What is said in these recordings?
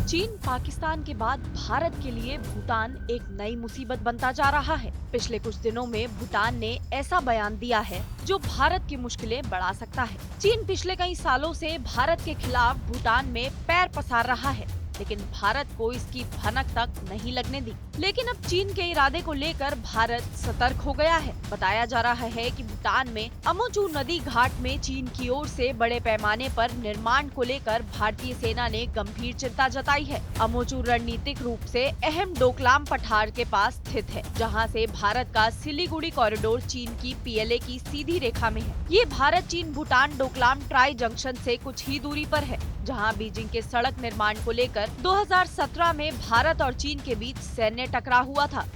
चीन पाकिस्तान के बाद भारत के लिए भूटान एक नई मुसीबत बनता जा रहा है। पिछले कुछ दिनों में भूटान ने ऐसा बयान दिया है जो भारत की मुश्किलें बढ़ा सकता है। चीन पिछले कई सालों से भारत के खिलाफ भूटान में पैर पसार रहा है, लेकिन भारत को इसकी भनक तक नहीं लगने दी। लेकिन अब चीन के इरादे को लेकर भारत सतर्क हो गया है। बताया जा रहा है कि भूटान में अमोचू नदी घाट में चीन की ओर से बड़े पैमाने पर निर्माण को लेकर भारतीय सेना ने गंभीर चिंता जताई है। अमोचू रणनीतिक रूप से अहम डोकलाम पठार के पास स्थित है, जहां से भारत का सिलीगुड़ी कॉरिडोर चीन की पीएलए की सीधी रेखा में है। ये भारत चीन भूटान डोकलाम ट्राई जंक्शन से कुछ ही दूरी पर है, जहां बीजिंग के सड़क निर्माण को लेकर 2017 में भारत और चीन के बीच सैन्य टकराव हुआ था।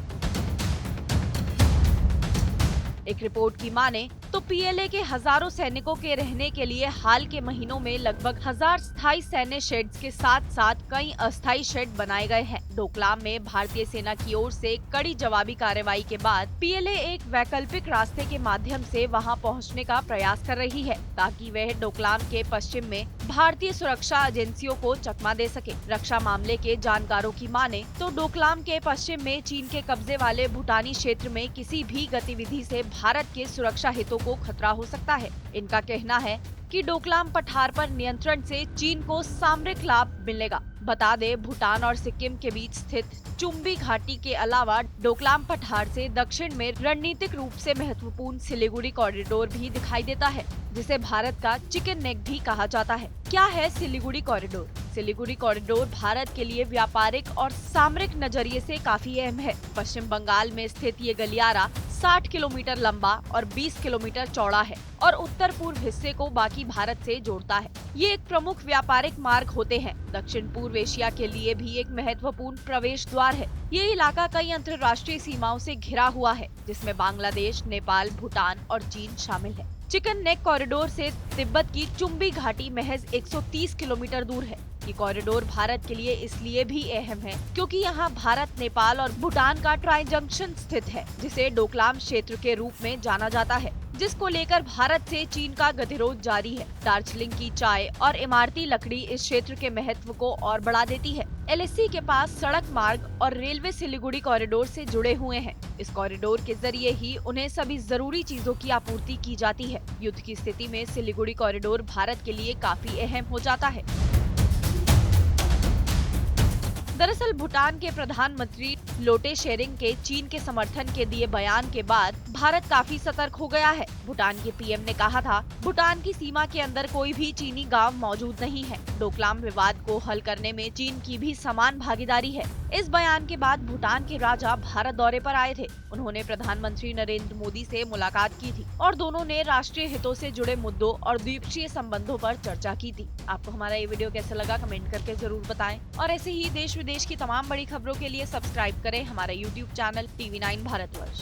एक रिपोर्ट की माने तो पीएलए के हजारों सैनिकों के रहने के लिए हाल के महीनों में लगभग 1000 स्थायी सैन्य शेड्स के साथ साथ कई अस्थायी शेड बनाए गए हैं। डोकलाम में भारतीय सेना की ओर से कड़ी जवाबी कार्रवाई के बाद पीएलए एक वैकल्पिक रास्ते के माध्यम से वहां पहुंचने का प्रयास कर रही है, ताकि वह डोकलाम के पश्चिम में भारतीय सुरक्षा एजेंसियों को चकमा दे सके। रक्षा मामले के जानकारों की माने तो डोकलाम के पश्चिम में चीन के कब्जे वाले भूटानी क्षेत्र में किसी भी गतिविधि से भारत के सुरक्षा हितों को खतरा हो सकता है। इनका कहना है कि डोकलाम पठार पर नियंत्रण से चीन को सामरिक लाभ मिलेगा। बता दे, भूटान और सिक्किम के बीच स्थित चुम्बी घाटी के अलावा डोकलाम पठार से दक्षिण में रणनीतिक रूप से महत्वपूर्ण सिलीगुड़ी कॉरिडोर भी दिखाई देता है, जिसे भारत का चिकन नेक भी कहा जाता है। क्या है सिलीगुड़ी कॉरिडोर? सिलीगुड़ी कॉरिडोर भारत के लिए व्यापारिक और सामरिक नजरिए से काफी अहम है। पश्चिम बंगाल में स्थित ये गलियारा 60 किलोमीटर लंबा और 20 किलोमीटर चौड़ा है और उत्तर पूर्व हिस्से को बाकी भारत से जोड़ता है। ये एक प्रमुख व्यापारिक मार्ग होते हैं। दक्षिण पूर्व एशिया के लिए भी एक महत्वपूर्ण प्रवेश द्वार है। ये इलाका कई अंतर्राष्ट्रीय सीमाओं से घिरा हुआ है, जिसमें बांग्लादेश, नेपाल, भूटान और चीन शामिल है। चिकन नेक कॉरिडोर से तिब्बत की चुम्बी घाटी महज 130 किलोमीटर दूर है। ये कॉरिडोर भारत के लिए इसलिए भी अहम है क्योंकि यहाँ भारत, नेपाल और भूटान का ट्राई जंक्शन स्थित है, जिसे डोकलाम क्षेत्र के रूप में जाना जाता है, जिसको लेकर भारत से चीन का गतिरोध जारी है। दार्जिलिंग की चाय और इमारती लकड़ी इस क्षेत्र के महत्व को और बढ़ा देती है। एलएसी के पास सड़क मार्ग और रेलवे सिलीगुड़ी कॉरिडोर से जुड़े हुए हैं। इस कॉरिडोर के जरिए ही उन्हें सभी जरूरी चीजों की आपूर्ति की जाती है। युद्ध की स्थिति में सिलीगुड़ी कॉरिडोर भारत के लिए काफी अहम हो जाता है। दरअसल भूटान के प्रधानमंत्री लोटे शेरिंग के चीन के समर्थन के दिए बयान के बाद भारत काफी सतर्क हो गया है। भूटान के पीएम ने कहा था, भूटान की सीमा के अंदर कोई भी चीनी गांव मौजूद नहीं है। डोकलाम विवाद को हल करने में चीन की भी समान भागीदारी है। इस बयान के बाद भूटान के राजा भारत दौरे पर आए थे। उन्होंने प्रधानमंत्री नरेंद्र मोदी से मुलाकात की थी और दोनों ने राष्ट्रीय हितों से जुड़े मुद्दों और द्विपक्षीय संबंधों पर चर्चा की थी। आपको हमारा ये वीडियो कैसा लगा कमेंट करके जरूर बताएं और ऐसे ही देश विदेश की तमाम बड़ी खबरों के लिए सब्सक्राइब करें हमारा YouTube चैनल TV9 भारतवर्ष।